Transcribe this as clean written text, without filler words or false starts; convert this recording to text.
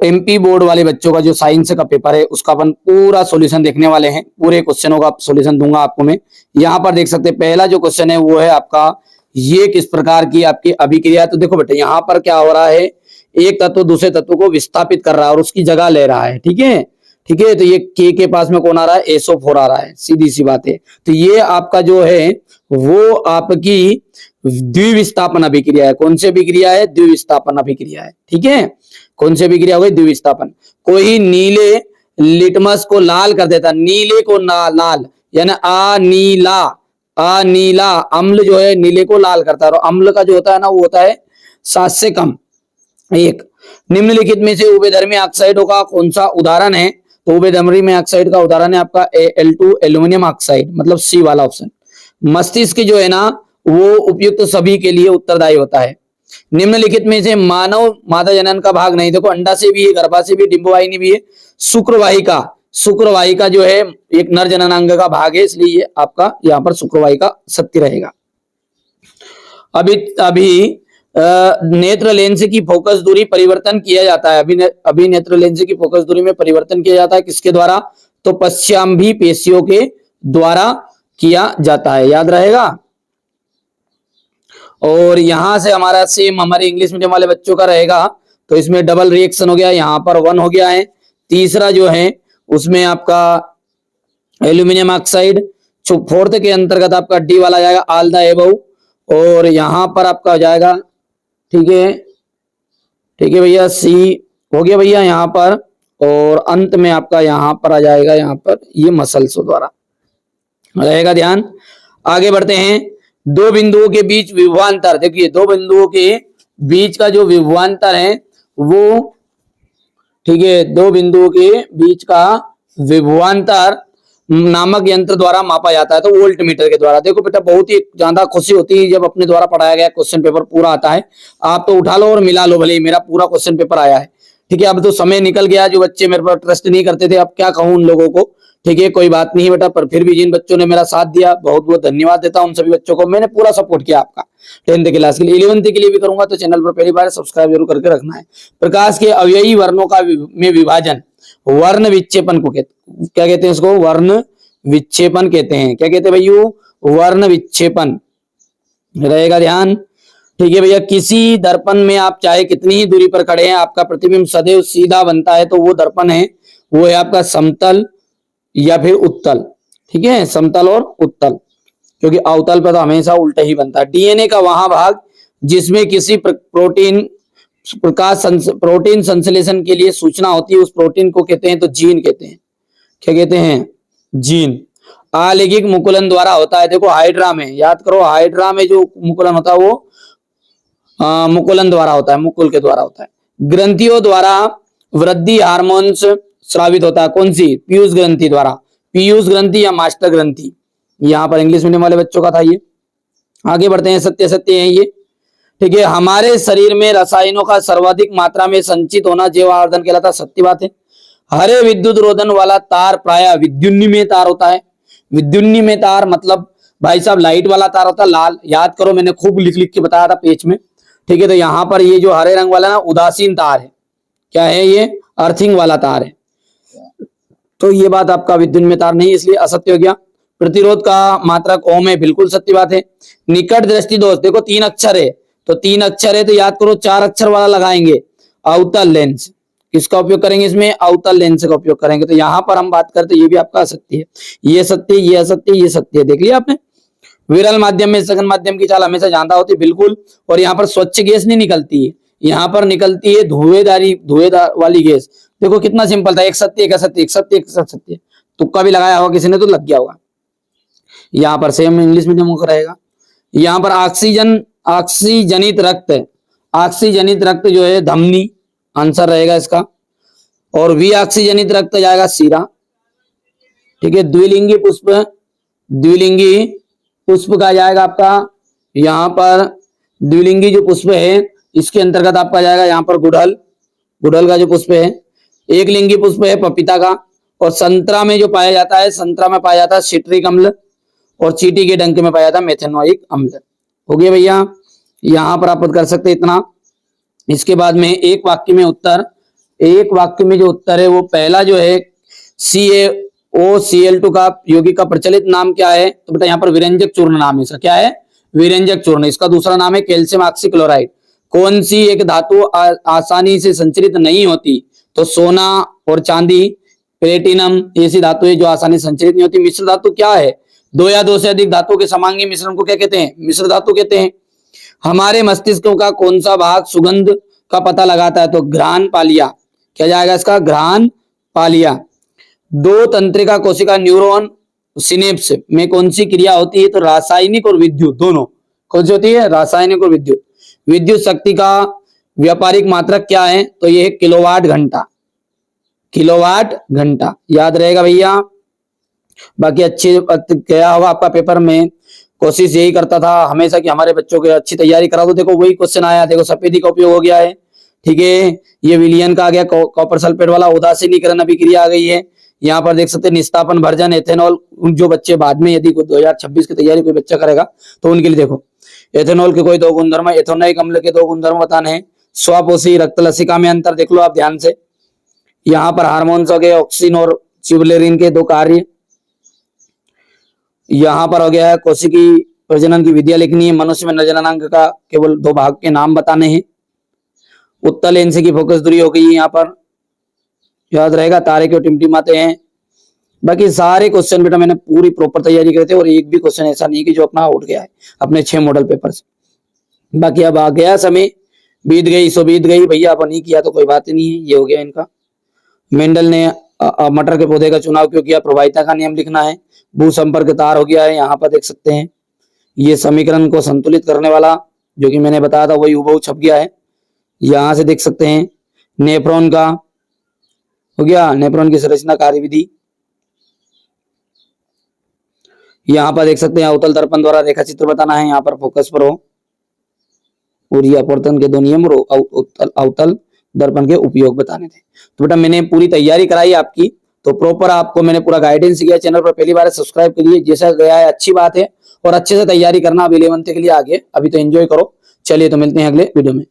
MP board वाले बच्चों का जो साइंस का पेपर है उसका अपन पूरा सॉल्यूशन देखने वाले हैं। पूरे क्वेश्चनों का सॉल्यूशन दूंगा आपको मैं। यहाँ पर देख सकते हैं पहला जो क्वेश्चन है वो है आपका, ये किस प्रकार की आपकी अभिक्रिया। तो देखो बेटा यहाँ पर क्या हो रहा है, एक तत्व दूसरे तत्व को विस्थापित कर रहा है और उसकी जगह ले रहा है। ठीक है, ठीक है। तो ये के पास में कौन आ रहा है, SO4 आ रहा है, सीधी सी बात है। तो ये आपका जो है वो आपकी द्विविस्थापन अभिक्रिया है। कौन सी अभिक्रिया है, द्विविस्थापन अभिक्रिया है। ठीक है, कौन सी अभिक्रिया हो गई, द्विविस्थापन। कोई नीले लिटमस को लाल कर देता, नीले को लाल यानी अनीला अम्ल जो है नीले को लाल करता है। और अम्ल का जो होता है ना वो होता है 7 से कम 1। निम्नलिखित में से उभयधर्मी ऑक्साइडों का कौन सा उदाहरण है। तो उभयधर्मी ऑक्साइड का उदाहरण है आपका Al2 एल्यूमिनियम ऑक्साइड, मतलब सी वाला ऑप्शन। मस्तिष्क जो है ना वो उपयुक्त सभी के लिए उत्तरदायी होता है। निम्नलिखित में से मानव मादा जनन का भाग नहीं। देखो अंडा से भी है, गर्भा से भी, डिंबवाहिनी भी है। शुक्रवाहिका जो है एक नर जननांग का भाग है, इसलिए ये आपका यहाँ पर शुक्रवाहिका सत्य रहेगा। अभी नेत्र लेंस की फोकस दूरी परिवर्तन किया जाता है। अभी नेत्र लेंस की फोकस दूरी में परिवर्तन किया जाता है किसके द्वारा, तो पश्चाम्भी पेशियों के द्वारा किया जाता है, याद रहेगा। और यहां से हमारा सेम हमारे इंग्लिश मीडियम वाले बच्चों का रहेगा, तो इसमें डबल रिएक्शन हो गया, यहाँ पर 1 हो गया है। तीसरा जो है उसमें आपका एल्यूमिनियम ऑक्साइड, 4th के अंतर्गत आपका डी वाला जाएगा, ऑल द एबव। और यहाँ पर आपका हो जाएगा, ठीक है भैया, सी हो गया भैया यहाँ पर। और अंत में आपका यहाँ पर आ जाएगा, यहाँ पर ये मसल्स द्वारा रहेगा, ध्यान। आगे बढ़ते हैं। दो बिंदुओं के बीच विभवांतर, देखिए दो बिंदुओं के बीच का जो विभवांतर है वो, ठीक है, दो बिंदुओं के बीच का विभवांतर नामक यंत्र द्वारा मापा जाता है, तो वोल्ट मीटर के द्वारा। देखो बेटा बहुत ही ज्यादा खुशी होती है जब अपने द्वारा पढ़ाया गया क्वेश्चन पेपर पूरा आता है। आप तो उठा लो और मिला लो, भले ही मेरा पूरा क्वेश्चन पेपर आया है। ठीक है, अब तो समय निकल गया, जो बच्चे मेरे पर ट्रस्ट नहीं करते थे, अब क्या कहूं उन लोगों को। ठीक है, कोई बात नहीं बेटा, पर फिर भी जिन बच्चों ने मेरा साथ दिया बहुत बहुत धन्यवाद देता हूं उन सभी बच्चों को। मैंने पूरा सपोर्ट किया आपका 10th क्लास के लिए, 11th के लिए भी करूंगा, तो चैनल पर पहली बार सब्सक्राइब जरूर करके रखना है। प्रकाश के अवयवी वर्णों का में विभाजन वर्ण विक्षेपन को क्या कहते हैं, इसको वर्ण विक्षेपन कहते हैं। क्या कहते हैं भैया, वर्ण विक्षेपन रहेगा, ध्यान। ठीक है भैया, किसी दर्पण में आप चाहे कितनी ही दूरी पर खड़े हैं, आपका प्रतिबिंब सदैव सीधा बनता है, तो वो दर्पण है वो है आपका समतल या फिर उत्तल। ठीक है, समतल और उत्तल, क्योंकि अवतल पर तो हमेशा उल्टा ही बनता है। डीएनए का वहां भाग जिसमें किसी प्रोटीन संश्लेषण के लिए सूचना होती है, उस प्रोटीन को कहते हैं तो जीन कहते हैं। क्या कहते हैं, जीन। आलैंगिक मुकुलन द्वारा होता है। देखो हाइड्रा में, याद करो, हाइड्रा में जो मुकुलन होता है वो मुकुलन द्वारा होता है, मुकुल के द्वारा होता है। ग्रंथियों द्वारा वृद्धि हार्मोन्स स्रावित होता है, कौन सी, पीयूष ग्रंथि द्वारा, पीयूष ग्रंथि या मास्टर ग्रंथि। यहाँ पर इंग्लिश मीडियम वाले बच्चों का था ये। आगे बढ़ते हैं, सत्य सत्य है ये। ठीक है, हमारे शरीर में रसायनों का सर्वाधिक मात्रा में संचित होना जैव आवर्धन कहलाता है, सत्य बात है। हरे विद्युत रोधन वाला तार प्राय विद्युन्निमेय तार होता है। विद्युन्निमेय तार मतलब भाई साहब लाइट वाला तार होता है लाल, याद करो मैंने खूब लिख लिख के बताया था पेज में। ठीक है, तो यहाँ पर ये जो हरे रंग वाला ना उदासीन तार है, क्या है ये, अर्थिंग वाला तार है, तो ये बात आपका विद्युन्निमेय तार नहीं, इसलिए असत्य हो गया। प्रतिरोध का मात्रक ओम है, बिल्कुल सत्य बात है। निकट दृष्टि दोष, देखो 3 अक्षर है, तो 3 अक्षर है तो याद करो 4 अक्षर वाला लगाएंगे, अवतल लेंस। किसका उपयोग करेंगे इसमें, अवतल लेंस का उपयोग करेंगे। तो यहाँ पर हम बात करते ये भी आपका असत्य है, ये सत्य, ये असत्य, ये सत्य है, देख लिया आपने। विरल माध्यम में सघन माध्यम की चाल हमेशा ज्यादा होती है, बिल्कुल। और यहाँ पर स्वच्छ गैस नहीं निकलती है, यहाँ पर निकलती है धुएंदार वाली गैस। देखो कितना सिंपल था, एक सत्य एक असत्य, एक सत्य एक असत्य, तुक्का भी लगाया होगा किसी ने तो लग गया होगा। यहाँ पर सेम इंग्लिश मीडियम का रहेगा। यहाँ पर ऑक्सीजनित रक्त, ऑक्सीजनित रक्त जो है धमनी आंसर रहेगा इसका, और विऑक्सीजनित रक्त जाएगा सीरा। ठीक है, द्विलिंगी पुष्प, द्विलिंगी पुष्प का जाएगा आपका, यहाँ पर द्विलिंगी जो पुष्प है इसके अंतर्गत आपका जाएगा यहाँ पर गुड़हल, गुड़हल का जो पुष्प है। एक लिंगी पुष्प है पपीता का। और संतरा में जो पाया जाता है, संतरा में पाया जाता है सिट्रिक अम्ल, और चींटी के डंक में पाया जाता है मेथेनोइक अम्ल। हो गया भैया, यहाँ पर आप कर सकते इतना। इसके बाद में एक वाक्य में उत्तर, एक वाक्य में जो उत्तर है वो पहला जो है CaOCl2 का यौगिक का प्रचलित नाम क्या है? तो बेटा यहाँ पर विरंजक चूर्ण नाम है इसका। क्या है? विरंजक चूर्ण। इसका दूसरा नाम है कैल्शियम ऑक्सीक्लोराइड। कौन सी एक धातु आसानी से संचरित नहीं होती? तो सोना और चांदी, प्लेटिनम, ऐसी धातु है जो आसानी से संचरित नहीं होती। मिश्र धातु क्या है? दो या दो से अधिक धातु के समांगी मिश्रण को क्या कहते हैं? मिश्र धातु कहते हैं। हमारे मस्तिष्क का कौन सा भाग सुगंध का पता लगाता है? तो घ्राण पालिया। क्या जाएगा इसका? घ्राण पालिया। दो तंत्रिका कोशिका न्यूरॉन सिनेप्स में कौन सी क्रिया होती है? तो रासायनिक और विद्युत दोनों। कौन सी होती है? रासायनिक और विद्युत। विद्युत शक्ति का व्यापारिक मात्रक क्या है? तो यह है किलोवाट घंटा। किलोवाट घंटा याद रहेगा भैया। बाकी अच्छे गया होगा आपका पेपर में। कोशिश यही करता था हमेशा कि हमारे बच्चों की अच्छी तैयारी करा दो। देखो वही क्वेश्चन आया, देखो सफेदी का उपयोग हो गया है, ठीक है। ये विलियन का आ गया, कॉपर सल्फेट वाला उदासीनीकरण अभिक्रिया आ गई है। यहाँ पर देख सकते हैं निस्तापन भर्जन एथेनॉल। जो बच्चे बाद में यदि 2026 की तैयारी कोई बच्चा करेगा तो उनके लिए देखो एथेनॉल के कोई दो गुणधर्म, एथेनोइक अम्ल के दो गुणधर्म बताने हैं। स्वापोषी रक्त लसिका में अंतर देख लो आप ध्यान से। यहाँ पर हार्मोन्स हो गए ऑक्सीन और चिवलेरिन के दो कार्य। यहाँ पर हो गया है कोशिकी प्रजनन की विधियां लिखनी है। मनुष्य में नरजननांग का केवल दो भाग के नाम बताने हैं। उत्तल लेंस की फोकस दूरी हो गई है यहाँ पर, याद रहेगा। तारे के टिमटिमाते हैं। बाकी सारे क्वेश्चन बेटा मैंने पूरी प्रॉपर तैयारी करे थे और एक भी क्वेश्चन ऐसा नहीं कि जो अपना उठ गया है अपने 6 मॉडल पेपर से। बाकी अब आ गया समय, बीत गई सो बीत गई भैया। अब नहीं किया तो कोई बात नहीं है, ये हो गया इनका। मेंडल ने मटर के पौधे का चुनाव क्यों किया? प्रभाविता का नियम लिखना है। भू संपर्क तार हो गया है, यहाँ पर देख सकते हैं। ये समीकरण को संतुलित करने वाला जो कि मैंने बताया था वही हुबहू छप गया है। यहां से देख सकते हैं नेफ्रॉन का हो गया, नेफ्रॉन की संरचना कार्यविधि। यहाँ पर देख सकते हैं अवतल दर्पण द्वारा रेखा चित्र बताना है, यहाँ पर फोकस पर हो। और ये अपवर्तन के दो नियम और अवतल दर्पण के उपयोग बताने थे। तो बेटा मैंने पूरी तैयारी कराई आपकी, तो प्रॉपर आपको मैंने पूरा गाइडेंस किया। चैनल पर पहली बार सब्सक्राइब करिए, जैसा गया है अच्छी बात है और अच्छे से तैयारी करना अब 11th के लिए आगे। अभी तो एंजॉय करो। चलिए तो मिलते हैं अगले वीडियो में।